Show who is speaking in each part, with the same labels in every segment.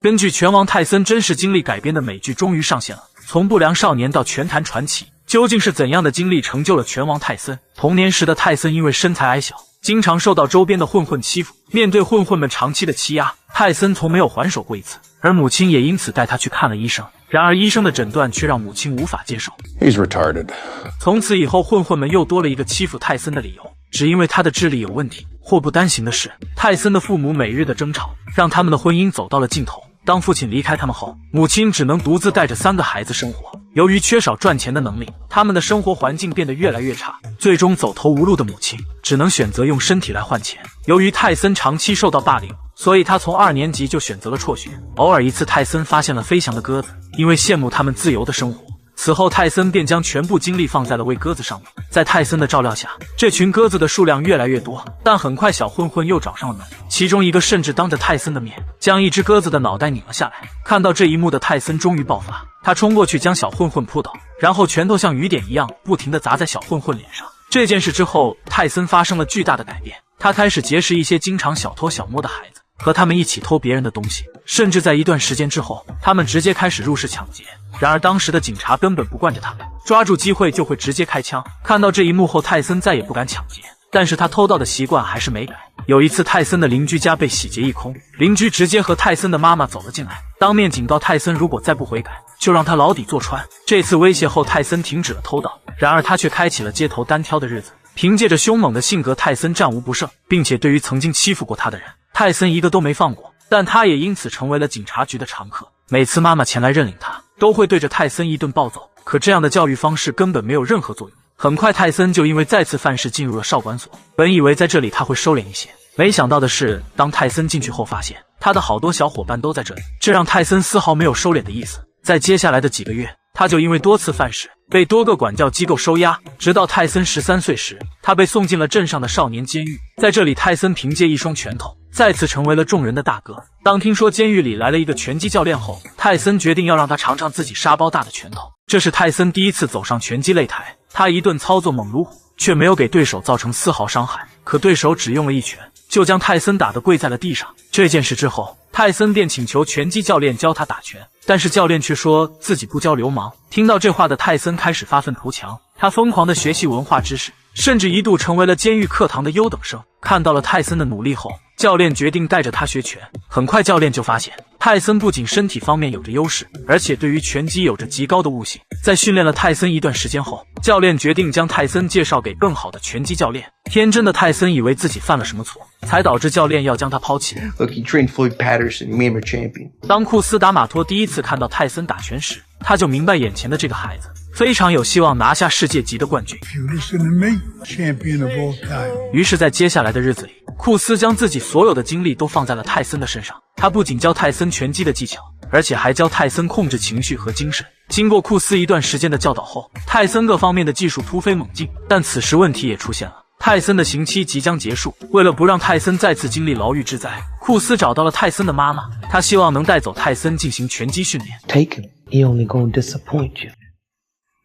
Speaker 1: 根据拳王泰森真实经历改编的美剧终于上线了，从不良少年到拳坛传奇，究竟是怎样的经历成就了拳王泰森？童年时的泰森因为身材矮小，经常受到周边的混混欺负，面对混混们长期的欺压，泰森从没有还手过一次，而母亲也因此带他去看了医生。然而医生的诊断却让母亲无法接受。
Speaker 2: He's retarded.
Speaker 1: 从此以后，混混们又多了一个欺负泰森的理由，只因为他的智力有问题。祸不单行的是，泰森的父母每日的争吵，让他们的婚姻走到了尽头。当父亲离开他们后，母亲只能独自带着3个孩子生活。由于缺少赚钱的能力，他们的生活环境变得越来越差，最终走投无路的母亲只能选择用身体来换钱。由于泰森长期受到霸凌，所以他从2年级就选择了辍学。偶尔一次，泰森发现了飞翔的鸽子，因为羡慕他们自由的生活，此后泰森便将全部精力放在了喂鸽子上面。在泰森的照料下，这群鸽子的数量越来越多，但很快小混混又找上了门，其中一个甚至当着泰森的面将一只鸽子的脑袋拧了下来。看到这一幕的泰森终于爆发，他冲过去将小混混扑倒，然后拳头像雨点一样不停地砸在小混混脸上。这件事之后，泰森发生了巨大的改变，他开始结识一些经常小偷小摸的孩子，和他们一起偷别人的东西，甚至在一段时间之后，他们直接开始入室抢劫。然而当时的警察根本不惯着他们，抓住机会就会直接开枪。看到这一幕后，泰森再也不敢抢劫，但是他偷盗的习惯还是没改。有一次，泰森的邻居家被洗劫一空，邻居直接和泰森的妈妈走了进来，当面警告泰森如果再不悔改，就让他牢底坐穿。这次威胁后，泰森停止了偷盗，然而他却开启了街头单挑的日子。凭借着凶猛的性格，泰森战无不胜，并且对于曾经欺负过他的人，泰森一个都没放过。但他也因此成为了警察局的常客，每次妈妈前来认领他，都会对着泰森一顿暴揍。可这样的教育方式根本没有任何作用。很快，泰森就因为再次犯事进入了少管所。本以为在这里他会收敛一些，没想到的是，当泰森进去后，发现他的好多小伙伴都在这里，这让泰森丝毫没有收敛的意思。在接下来的几个月，他就因为多次犯事被多个管教机构收押，直到泰森13岁时，他被送进了镇上的少年监狱。在这里，泰森凭借一双拳头再次成为了众人的大哥。当听说监狱里来了一个拳击教练后，泰森决定要让他尝尝自己沙包大的拳头。这是泰森第一次走上拳击擂台，他一顿操作猛如虎，却没有给对手造成丝毫伤害。可对手只用了一拳，就将泰森打得跪在了地上。这件事之后，泰森便请求拳击教练教他打拳，但是教练却说自己不教流氓。听到这话的泰森开始发愤图强，他疯狂地学习文化知识，甚至一度成为了监狱课堂的优等生。看到了泰森的努力后，教练决定带着他学拳。很快，教练就发现泰森不仅身体方面有着优势，而且对于拳击有着极高的悟性。在训练了泰森一段时间后，教练决定将泰森介绍给更好的拳击教练。天真的泰森以为自己犯了什么错，才导致教练要将他抛弃。
Speaker 3: Look, he trained Floyd Patterson, he made him a champion.
Speaker 1: 当库斯达马托第一次看到泰森打拳时，他就明白眼前的这个孩子非常有希望拿下世界级的冠军。于是在接下来的日子里，库斯将自己所有的精力都放在了泰森的身上。他不仅教泰森拳击的技巧，而且还教泰森控制情绪和精神。经过库斯一段时间的教导后，泰森各方面的技术突飞猛进。但此时问题也出现了，泰森的刑期即将结束，为了不让泰森再次经历牢狱之灾，库斯找到了泰森的妈妈，他希望能带走泰森进行拳击训练。
Speaker 4: Take him, he only gonna disappoint you.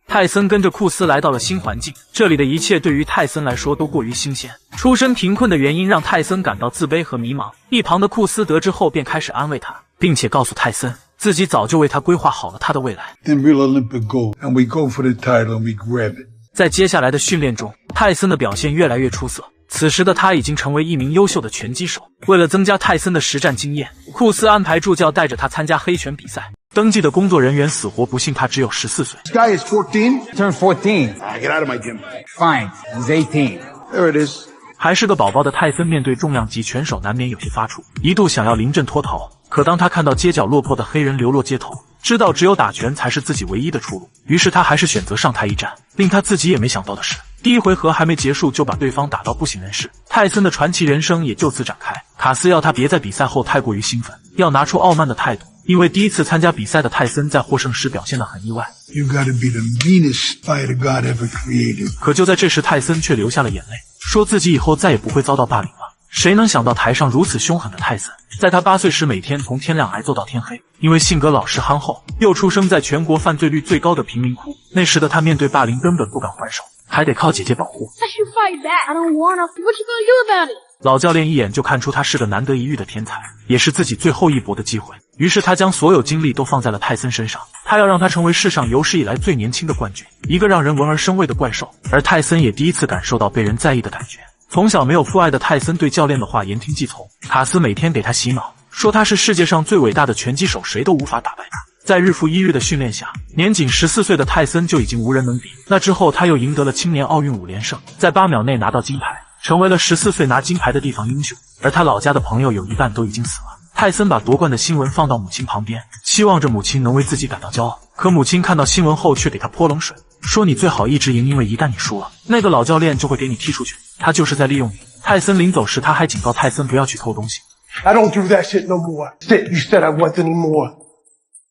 Speaker 1: 泰森跟着库斯来到了新环境，这里的一切对于泰森来说都过于新鲜。出身贫困的原因让泰森感到自卑和迷茫。一旁的库斯得知后便开始安慰他，并且告诉泰森自己早就为他规划好了他的未来。
Speaker 5: Then we'll Olympic gold, and we go for the title and we grab it.
Speaker 1: 在接下来的训练中，泰森的表现越来越出色。此时的他已经成为一名优秀的拳击手。为了增加泰森的实战经验，库斯安排助教带着他参加黑拳比赛。登记的工作人员死活不信他只有14岁。
Speaker 5: This guy is 14.
Speaker 6: Turn 14.
Speaker 5: Get out of my gym.
Speaker 6: Fine. He's 18.
Speaker 5: There it is.
Speaker 1: 还是个宝宝的泰森面对重量级拳手难免有些发怵，一度想要临阵脱逃。可当他看到街角落魄的黑人流落街头，知道只有打拳才是自己唯一的出路，于是他还是选择上台一战。令他自己也没想到的是，第一回合还没结束就把对方打到不省人事，泰森的传奇人生也就此展开。卡斯要他别在比赛后太过于兴奋，要拿出傲慢的态度，因为第一次参加比赛的泰森在获胜时表现得很意外。
Speaker 5: You gotta be the meanest fighter God ever created.
Speaker 1: 可就在这时，泰森却流下了眼泪，说自己以后再也不会遭到霸凌了。谁能想到台上如此凶狠的泰森，在他8岁时每天从天亮挨揍到天黑。因为性格老实憨厚，又出生在全国犯罪率最高的贫民窟，那时的他面对霸凌根本不敢还手，还得靠姐姐保护。
Speaker 7: I should fight back. I don't wanna. What you gonna do about it?
Speaker 1: 老教练一眼就看出他是个难得一遇的天才，也是自己最后一搏的机会。于是他将所有精力都放在了泰森身上，他要让他成为世上有史以来最年轻的冠军，一个让人闻而生畏的怪兽。而泰森也第一次感受到被人在意的感觉。从小没有父爱的泰森对教练的话言听计从，卡斯每天给他洗脑，说他是世界上最伟大的拳击手，谁都无法打败他。在日复一日的训练下，年仅14岁的泰森就已经无人能敌。那之后他又赢得了青年奥运5连胜，在8秒内拿到金牌，成为了14岁拿金牌的地方英雄。而他老家的朋友有一半都已经死了。泰森把夺冠的新闻放到母亲旁边，期望着母亲能为自己感到骄傲。可母亲看到新闻后却给他泼冷水，说你最好一直赢，因为一旦你输了，那个老教练就会给你踢出去，他就是在利用你。泰森临走时他还警告泰森不要去偷东西。
Speaker 5: I don't do that shit no more. Shit, you said I wasn't anymore.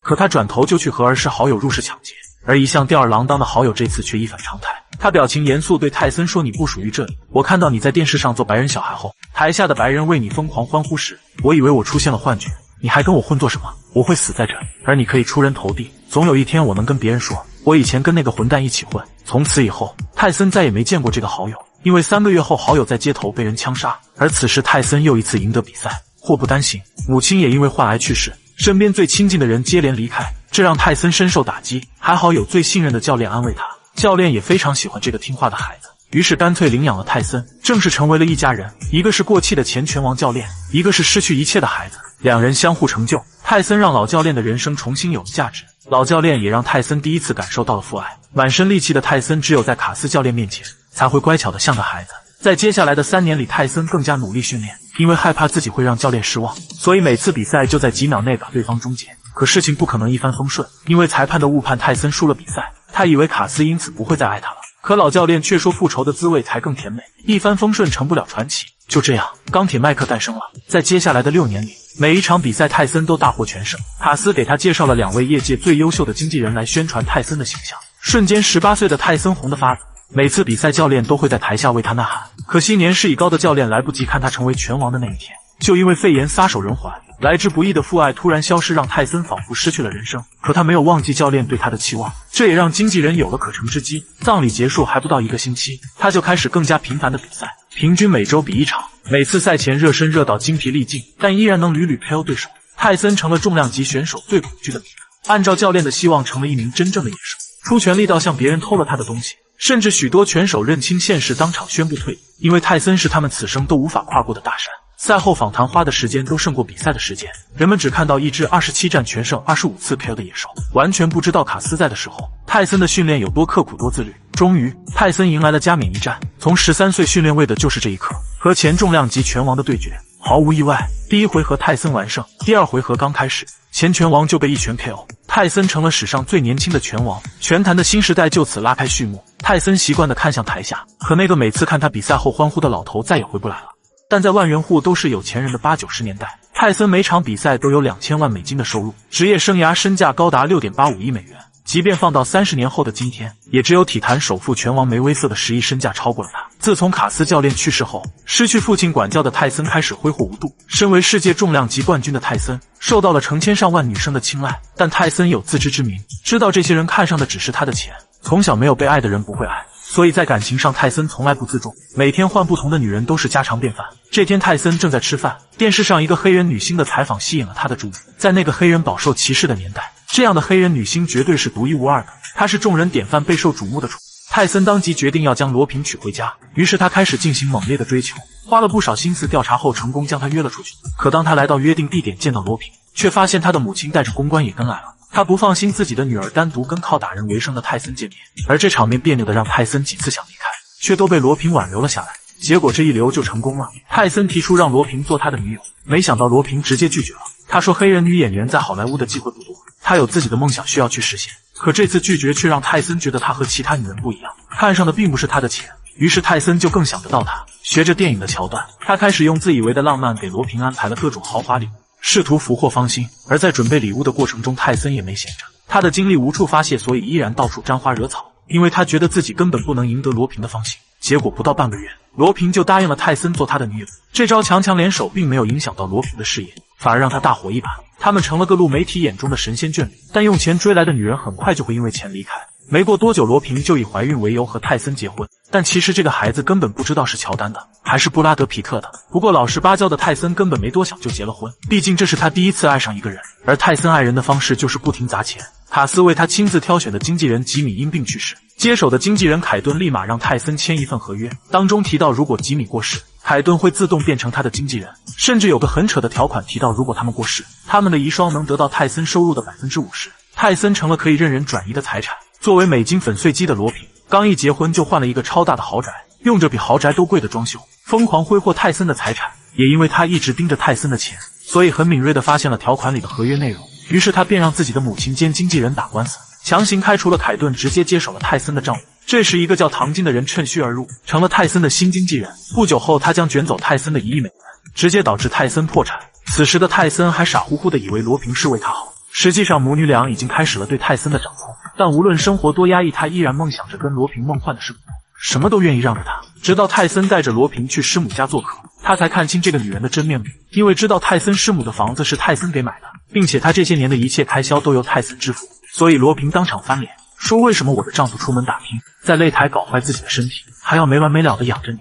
Speaker 1: 可他转头就去和儿时好友入室抢劫，而一向吊儿郎当的好友这次却一反常态。他表情严肃对泰森说：“你不属于这里。我看到你在电视上做白人小孩后，台下的白人为你疯狂欢呼时，我以为我出现了幻觉。你还跟我混做什么？我会死在这里，而你可以出人头地。总有一天我能跟别人说，我以前跟那个混蛋一起混。”从此以后，泰森再也没见过这个好友，因为3个月后好友在街头被人枪杀。而此时泰森又一次赢得比赛。祸不单行，母亲也因为患癌去世，身边最亲近的人接连离开，这让泰森深受打击。还好有最信任的教练安慰他，教练也非常喜欢这个听话的孩子，于是干脆领养了泰森，正式成为了一家人。一个是过气的前拳王教练，一个是失去一切的孩子，两人相互成就。泰森让老教练的人生重新有了价值，老教练也让泰森第一次感受到了父爱。满身戾气的泰森只有在卡斯教练面前才会乖巧的像个孩子。在接下来的3年里，泰森更加努力训练，因为害怕自己会让教练失望，所以每次比赛就在几秒内把对方终结。可事情不可能一帆风顺，因为裁判的误判，泰森输了比赛。他以为卡斯因此不会再爱他了，可老教练却说复仇的滋味才更甜美，一帆风顺成不了传奇。就这样，钢铁麦克诞生了。在接下来的6年里，每一场比赛泰森都大获全胜。卡斯给他介绍了2位业界最优秀的经纪人来宣传泰森的形象，瞬间18岁的泰森红得发紫。每次比赛，教练都会在台下为他呐喊。可惜年事已高的教练来不及看他成为拳王的那一天，就因为肺炎撒手人寰。来之不易的父爱突然消失，让泰森仿佛失去了人生。可他没有忘记教练对他的期望，这也让经纪人有了可乘之机。葬礼结束还不到1个星期，他就开始更加频繁的比赛，平均每周比1场。每次赛前热身热到精疲力尽，但依然能屡屡 KO 对手。泰森成了重量级选手最恐惧的敌人，按照教练的希望，成了一名真正的野兽，出拳力道像别人偷了他的东西。甚至许多拳手认清现实，当场宣布退役，因为泰森是他们此生都无法跨过的大山。赛后访谈花的时间都胜过比赛的时间，人们只看到一只27战全胜25次 KO 的野兽，完全不知道卡斯在的时候，泰森的训练有多刻苦多自律。终于，泰森迎来了加冕一战，从13岁训练为的就是这一刻，和前重量级拳王的对决。毫无意外，第1回合泰森完胜，第2回合刚开始，前拳王就被一拳 KO， 泰森成了史上最年轻的拳王，拳坛的新时代就此拉开序幕。泰森习惯地看向台下，可那个每次看他比赛后欢呼的老头再也回不来了。但在万元户都是有钱人的80、90年代，泰森每场比赛都有2000万美金的收入，职业生涯身价高达6.85亿美元。即便放到30年后的今天，也只有体坛首富拳王梅威瑟的10亿身价超过了他。自从卡斯教练去世后，失去父亲管教的泰森开始挥霍无度。身为世界重量级冠军的泰森，受到了成千上万女生的青睐，但泰森有自知之明，知道这些人看上的只是他的钱。从小没有被爱的人不会爱，所以在感情上泰森从来不自重，每天换不同的女人都是家常便饭。这天泰森正在吃饭，电视上一个黑人女星的采访吸引了他的注意。在那个黑人饱受歧视的年代，这样的黑人女星绝对是独一无二的，她是众人典范，备受瞩目的宠。泰森当即决定要将罗平娶回家，于是他开始进行猛烈的追求，花了不少心思调查后成功将她约了出去。可当他来到约定地点见到罗平，却发现他的母亲带着公关也跟来了。他不放心自己的女儿单独跟靠打人为生的泰森见面，而这场面别扭的让泰森几次想离开，却都被罗平挽留了下来。结果这一留就成功了，泰森提出让罗平做他的女友，没想到罗平直接拒绝了。他说黑人女演员在好莱坞的机会不多，他有自己的梦想需要去实现。可这次拒绝却让泰森觉得他和其他女人不一样，看上的并不是他的钱。于是泰森就更想得到他，学着电影的桥段，他开始用自以为的浪漫给罗平安排了各种豪华礼物，试图俘获芳心。而在准备礼物的过程中，泰森也没闲着，他的精力无处发泄，所以依然到处沾花惹草，因为他觉得自己根本不能赢得罗平的芳心。结果不到半个月，罗平就答应了泰森做他的女友。这招强强联手并没有影响到罗平的事业，反而让他大火一把。他们成了各路媒体眼中的神仙眷侣，但用钱追来的女人很快就会因为钱离开。没过多久，罗平就以怀孕为由和泰森结婚。但其实这个孩子根本不知道是乔丹的，还是布拉德皮特的。不过老实巴交的泰森根本没多想就结了婚，毕竟这是他第一次爱上一个人。而泰森爱人的方式就是不停砸钱。卡斯为他亲自挑选的经纪人吉米因病去世，接手的经纪人凯顿立马让泰森签一份合约，当中提到如果吉米过世，凯顿会自动变成他的经纪人，甚至有个很扯的条款提到如果他们过世，他们的遗孀能得到泰森收入的 50%。泰森成了可以任人转移的财产。作为美金粉碎机的罗平，刚一结婚就换了一个超大的豪宅，用着比豪宅都贵的装修，疯狂挥霍泰森的财产。也因为他一直盯着泰森的钱，所以很敏锐地发现了条款里的合约内容。于是他便让自己的母亲兼经纪人打官司，强行开除了凯顿，直接接手了泰森的账务。这时一个叫唐金的人趁虚而入，成了泰森的新经纪人。不久后，他将卷走泰森的1亿美元，直接导致泰森破产。此时的泰森还傻乎乎地以为罗平是为他好，实际上母女俩已经开始了对泰森的掌控。但无论生活多压抑，他依然梦想着跟罗平梦幻的生活，什么都愿意让着他。直到泰森带着罗平去师母家做客，他才看清这个女人的真面目。因为知道泰森师母的房子是泰森给买的，并且他这些年的一切开销都由泰森支付，所以罗平当场翻脸，说为什么我的丈夫出门打拼，在擂台搞坏自己的身体，还要没完没了的养着你。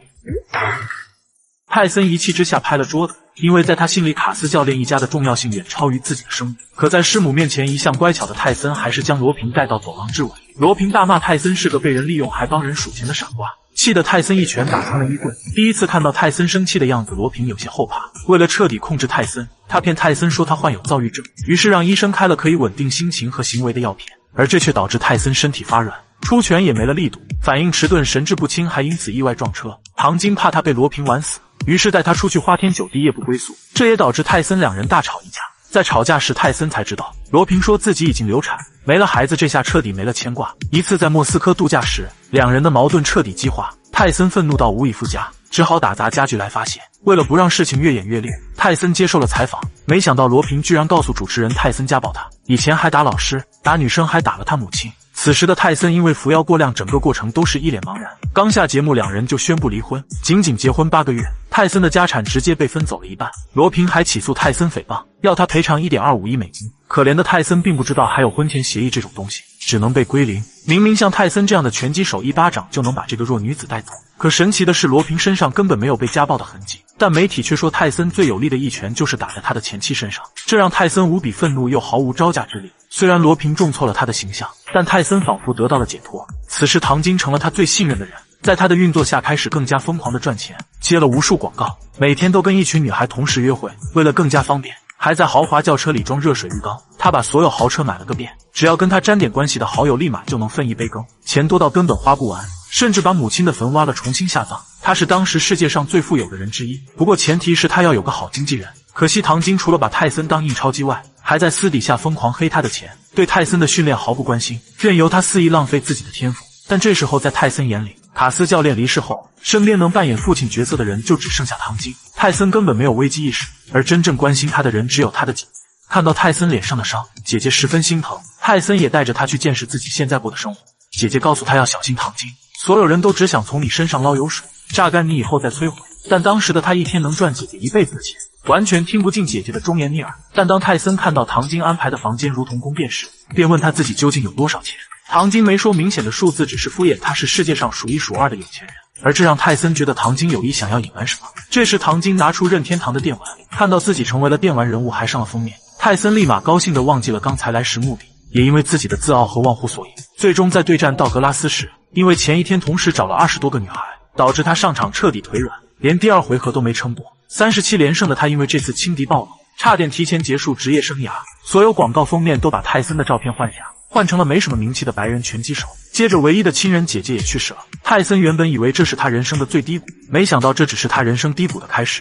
Speaker 1: 泰森一气之下拍了桌子，因为在他心里卡斯教练一家的重要性远超于自己的生命。可在师母面前，一向乖巧的泰森还是将罗平带到走廊之尾。罗平大骂泰森是个被人利用还帮人数钱的傻瓜，气得泰森一拳打穿了衣柜。第一次看到泰森生气的样子，罗平有些后怕。为了彻底控制泰森，他骗泰森说他患有躁郁症，于是让医生开了可以稳定心情和行为的药品，而这却导致泰森身体发软，出拳也没了力度，反应迟钝，神志不清，还因此意外撞车。唐金怕他被罗平玩死，于是带他出去花天酒地，夜不归宿，这也导致泰森两人大吵一架。在吵架时，泰森才知道罗平说自己已经流产，没了孩子，这下彻底没了牵挂。一次在莫斯科度假时，两人的矛盾彻底激化，泰森愤怒到无以复加，只好打砸家具来发泄。为了不让事情越演越烈，泰森接受了采访，没想到罗平居然告诉主持人泰森家暴他，以前还打老师，打女生，还打了他母亲。此时的泰森因为服药过量，整个过程都是一脸茫然。刚下节目，两人就宣布离婚。仅仅结婚8个月，泰森的家产直接被分走了一半。罗平还起诉泰森诽谤，要他赔偿 1.25 亿美金。可怜的泰森并不知道还有婚前协议这种东西，只能被归零。明明像泰森这样的拳击手，一巴掌就能把这个弱女子带走。可神奇的是，罗平身上根本没有被家暴的痕迹，但媒体却说泰森最有力的一拳就是打在他的前妻身上，这让泰森无比愤怒又毫无招架之力。虽然罗平重挫了他的形象，但泰森仿佛得到了解脱。此时唐金成了他最信任的人，在他的运作下开始更加疯狂的赚钱，接了无数广告，每天都跟一群女孩同时约会。为了更加方便，还在豪华轿车里装热水浴缸，他把所有豪车买了个遍，只要跟他沾点关系的好友立马就能分一杯羹，钱多到根本花不完，甚至把母亲的坟挖了重新下葬。他是当时世界上最富有的人之一，不过前提是他要有个好经纪人。可惜唐金除了把泰森当印钞机外，还在私底下疯狂黑他的钱，对泰森的训练毫不关心，任由他肆意浪费自己的天赋。但这时候在泰森眼里，卡斯教练离世后，身边能扮演父亲角色的人就只剩下唐金。泰森根本没有危机意识，而真正关心他的人只有他的姐姐。看到泰森脸上的伤，姐姐十分心疼，泰森也带着他去见识自己现在过的生活。姐姐告诉他要小心唐金，所有人都只想从你身上捞油水，榨干你以后再摧毁。但当时的他一天能赚姐姐一辈子的钱，完全听不进姐姐的忠言逆耳。但当泰森看到唐金安排的房间如同宫殿时，便问他自己究竟有多少钱。唐金没说明显的数字，只是敷衍他是世界上数一数二的有钱人，而这让泰森觉得唐金有意想要隐瞒什么。这时唐金拿出任天堂的电玩，看到自己成为了电玩人物，还上了封面，泰森立马高兴地忘记了刚才来时目的，也因为自己的自傲和忘乎所以，最终在对战道格拉斯时，因为前一天同时找了20多个女孩，导致他上场彻底腿软，连第2回合都没撑过。37连胜的他因为这次轻敌暴露，差点提前结束职业生涯。所有广告封面都把泰森的照片换下，换成了没什么名气的白人拳击手。接着唯一的亲人姐姐也去世了。泰森原本以为这是他人生的最低谷，没想到这只是他人生低谷的开始。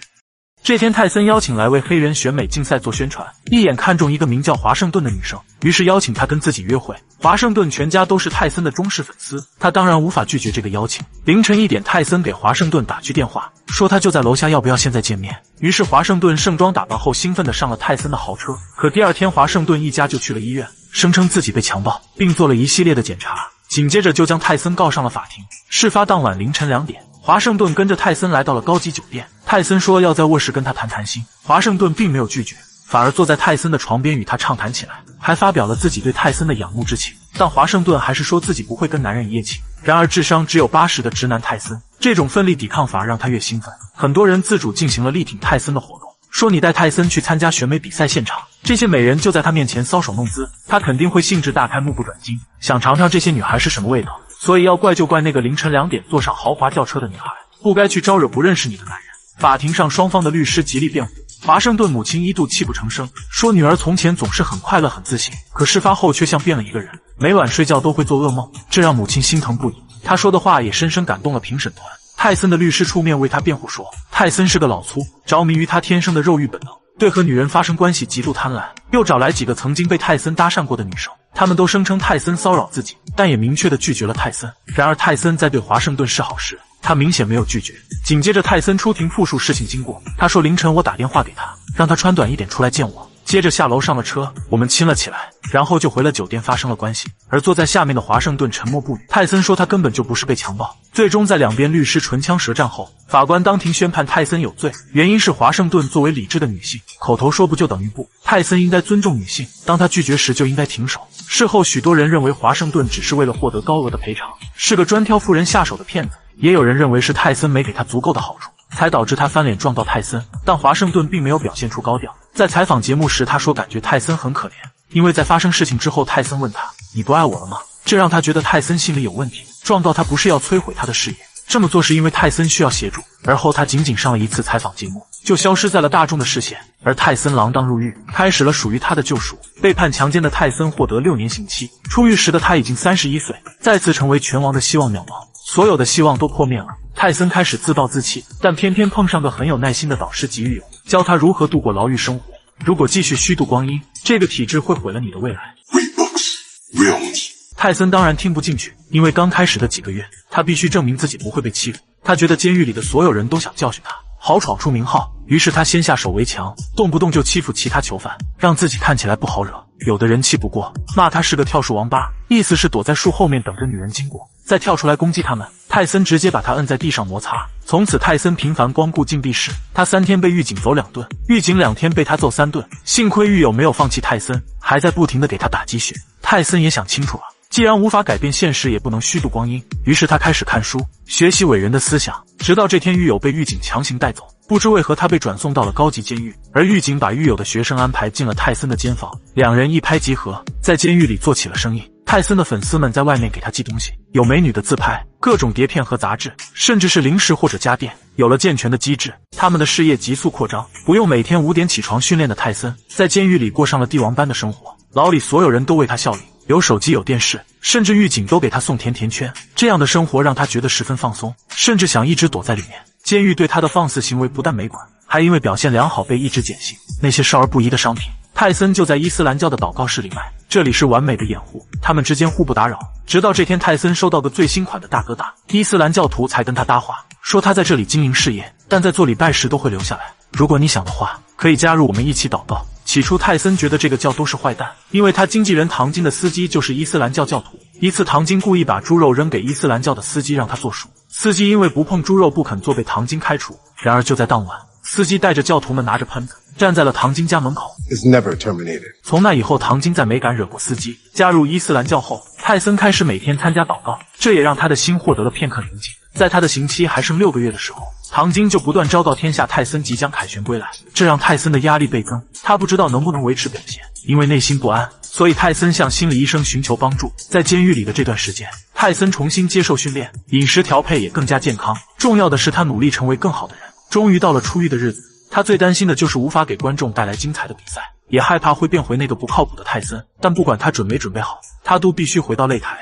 Speaker 1: 这天泰森邀请来为黑人选美竞赛做宣传，一眼看中一个名叫华盛顿的女生，于是邀请她跟自己约会。华盛顿全家都是泰森的忠实粉丝，他当然无法拒绝这个邀请。凌晨1点，泰森给华盛顿打去电话，说他就在楼下，要不要现在见面。于是华盛顿盛装打扮后兴奋地上了泰森的豪车。可第2天华盛顿一家就去了医院，声称自己被强暴，并做了一系列的检查，紧接着就将泰森告上了法庭。事发当晚凌晨2点，华盛顿跟着泰森来到了高级酒店，泰森说要在卧室跟他谈谈心，华盛顿并没有拒绝，反而坐在泰森的床边与他畅谈起来，还发表了自己对泰森的仰慕之情。但华盛顿还是说自己不会跟男人一夜情。然而智商只有80的直男泰森，这种奋力抵抗法让他越兴奋。很多人自主进行了力挺泰森的活动，说你带泰森去参加选美比赛现场，这些美人就在他面前搔首弄姿，他肯定会兴致大开，目不转睛，想尝尝这些女孩是什么味道。所以要怪就怪那个凌晨2点坐上豪华轿车的女孩，不该去招惹不认识你的男人。法庭上，双方的律师极力辩护。华盛顿母亲一度泣不成声，说女儿从前总是很快乐很自信，可事发后却像变了一个人，每晚睡觉都会做噩梦，这让母亲心疼不已。她说的话也深深感动了评审团。泰森的律师出面为他辩护说，泰森是个老粗，着迷于他天生的肉欲本能，对和女人发生关系极度贪婪，又找来几个曾经被泰森搭讪过的女生，他们都声称泰森骚扰自己，但也明确地拒绝了泰森。然而泰森在对华盛顿示好时，他明显没有拒绝。紧接着泰森出庭复述事情经过，他说凌晨我打电话给他，让他穿短一点出来见我，接着下楼上了车，我们亲了起来，然后就回了酒店发生了关系。而坐在下面的华盛顿沉默不语。泰森说他根本就不是被强暴。最终在两边律师唇枪舌战后，法官当庭宣判泰森有罪，原因是华盛顿作为理智的女性，口头说不就等于不，泰森应该尊重女性，当他拒绝时就应该停手。事后许多人认为华盛顿只是为了获得高额的赔偿，是个专挑富人下手的骗子，也有人认为是泰森没给他足够的好处，才导致他翻脸撞到泰森。但华盛顿并没有表现出高调，在采访节目时他说感觉泰森很可怜，因为在发生事情之后，泰森问他你不爱我了吗？这让他觉得泰森心里有问题，撞到他不是要摧毁他的事业，这么做是因为泰森需要协助。而后他仅仅上了一次采访节目，就消失在了大众的视线，而泰森锒铛入狱，开始了属于他的救赎。被判强奸的泰森获得6年刑期，出狱时的他已经31岁，再次成为拳王的希望渺茫，所有的希望都破灭了。泰森开始自暴自弃，但偏偏碰上个很有耐心的导师及狱友，教他如何度过牢狱生活。如果继续虚度光阴，这个体制会毁了你的未来。泰森当然听不进去，因为刚开始的几个月，他必须证明自己不会被欺负。他觉得监狱里的所有人都想教训他，好闯出名号，于是他先下手为强，动不动就欺负其他囚犯，让自己看起来不好惹。有的人气不过，骂他是个跳树王八，意思是躲在树后面等着女人经过，再跳出来攻击他们。泰森直接把他摁在地上摩擦。从此泰森频繁光顾禁闭室，他3天被狱警走2顿，狱警2天被他揍3顿。幸亏狱友没有放弃泰森，还在不停地给他打鸡血。泰森也想清楚了，既然无法改变现实，也不能虚度光阴，于是他开始看书，学习伟人的思想。直到这天，狱友被狱警强行带走，不知为何他被转送到了高级监狱，而狱警把狱友的学生安排进了泰森的监房，两人一拍即合，在监狱里做起了生意。泰森的粉丝们在外面给他寄东西，有美女的自拍，各种碟片和杂志，甚至是零食或者家电。有了健全的机制，他们的事业急速扩张。不用每天5点起床训练的泰森，在监狱里过上了帝王般的生活，牢里所有人都为他效力，有手机有电视，甚至狱警都给他送甜甜圈。这样的生活让他觉得十分放松，甚至想一直躲在里面。监狱对他的放肆行为不但没管，还因为表现良好被一直减刑。那些少儿不宜的商品，泰森就在伊斯兰教的祷告室里卖，这里是完美的掩护，他们之间互不打扰。直到这天，泰森收到个最新款的大哥大，伊斯兰教徒才跟他搭话，说他在这里经营事业，但在做礼拜时都会留下来，如果你想的话，可以加入我们一起祷告。起初泰森觉得这个教都是坏蛋，因为他经纪人唐金的司机就是伊斯兰教教徒。一次唐金故意把猪肉扔给伊斯兰教的司机让他做熟，司机因为不碰猪肉不肯做被唐金开除。然而就在当晚，司机带着教徒们拿着喷子站在了唐金家门口。从那以后，唐金再没敢惹过司机。加入伊斯兰教后，泰森开始每天参加祷告，这也让他的心获得了片刻宁静。在他的刑期还剩6个月的时候，唐金就不断昭告天下泰森即将凯旋归来，这让泰森的压力倍增。他不知道能不能维持表现，因为内心不安，所以泰森向心理医生寻求帮助。在监狱里的这段时间，泰森重新接受训练，饮食调配也更加健康，重要的是他努力成为更好的人。终于到了出狱的日子，他最担心的就是无法给观众带来精彩的比赛，也害怕会变回那个不靠谱的泰森。但不管他准没准备好，他都必须回到擂台。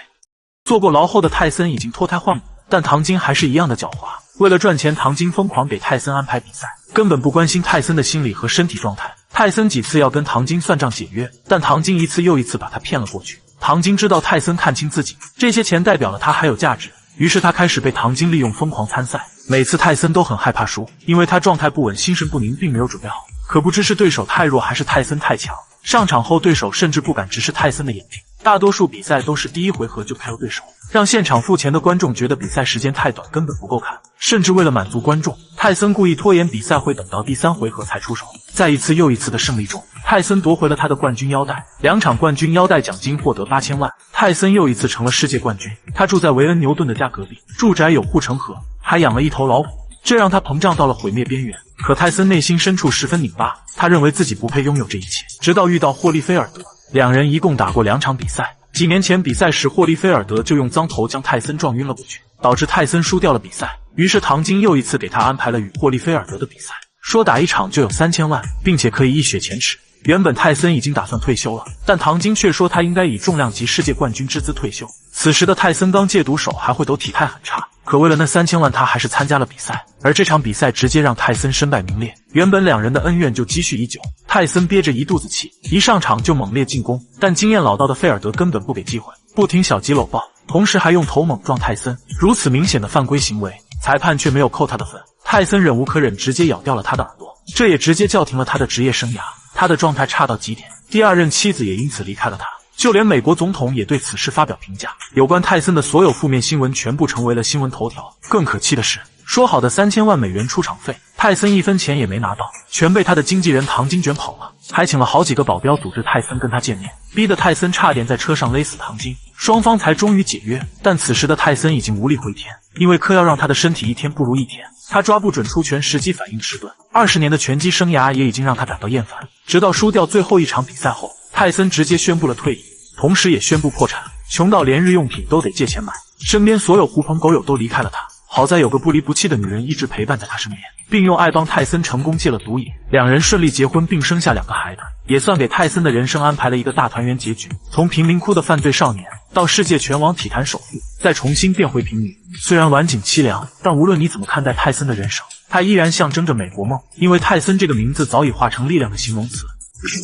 Speaker 1: 坐过牢后的泰森已经脱胎换骨，但唐金还是一样的狡猾。为了赚钱，唐金疯狂给泰森安排比赛，根本不关心泰森的心理和身体状态。泰森几次要跟唐金算账解约，但唐金一次又一次把他骗了过去。唐金知道泰森看清自己，这些钱代表了他还有价值，于是他开始被唐金利用，疯狂参赛。每次泰森都很害怕输，因为他状态不稳，心神不宁，并没有准备好。可不知是对手太弱还是泰森太强，上场后对手甚至不敢直视泰森的眼睛，大多数比赛都是第一回合就 KO 对手，让现场付钱的观众觉得比赛时间太短，根本不够看。甚至为了满足观众，泰森故意拖延比赛会，等到第3回合才出手。在一次又一次的胜利中，泰森夺回了他的冠军腰带，2场冠军腰带奖金获得8000万。泰森又一次成了世界冠军。他住在维恩牛顿的家隔壁，住宅有护城河，还养了一头老虎，这让他膨胀到了毁灭边缘。可泰森内心深处十分拧巴，他认为自己不配拥有这一切。直到遇到霍利菲尔德，两人一共打过2场比赛。几年前比赛时，霍利菲尔德就用脏头将泰森撞晕了过去，导致泰森输掉了比赛。于是唐晶又一次给他安排了与霍利菲尔德的比赛，说打1场就有3000万，并且可以一雪前耻。原本泰森已经打算退休了，但唐晶却说他应该以重量级世界冠军之姿退休。此时的泰森刚戒毒手，还会抖，体态很差，可为了那3000万，他还是参加了比赛。而这场比赛直接让泰森身败名裂。原本两人的恩怨就积蓄已久，泰森憋着一肚子气，一上场就猛烈进攻，但经验老道的菲尔德根本不给机会，不停小击搂抱，同时还用头猛撞泰森。如此明显的犯规行为，裁判却没有扣他的分。泰森忍无可忍，直接咬掉了他的耳朵，这也直接叫停了他的职业生涯。他的状态差到极点，第2任妻子也因此离开了他。就连美国总统也对此事发表评价，有关泰森的所有负面新闻全部成为了新闻头条。更可气的是，说好的3000万美元出场费，泰森1分钱也没拿到，全被他的经纪人唐晶卷跑了，还请了好几个保镖组织泰森跟他见面，逼得泰森差点在车上勒死唐晶，双方才终于解约。但此时的泰森已经无力回天，因为嗑药让他的身体一天不如一天，他抓不准出拳，时机反应迟钝，20年的拳击生涯也已经让他感到厌烦。直到输掉最后一场比赛后，泰森直接宣布了退役，同时也宣布破产，穷到连日用品都得借钱买，身边所有狐朋狗友都离开了他。好在有个不离不弃的女人一直陪伴在他身边，并用爱帮泰森成功戒了毒瘾，两人顺利结婚并生下2个孩子，也算给泰森的人生安排了一个大团圆结局。从贫民窟的犯罪少年到世界拳王体坛首富，再重新变回平民。虽然晚景凄凉，但无论你怎么看待泰森的人生，他依然象征着美国梦，因为泰森这个名字早已化成力量的形容词。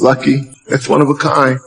Speaker 5: Lucky, that's one of a kind.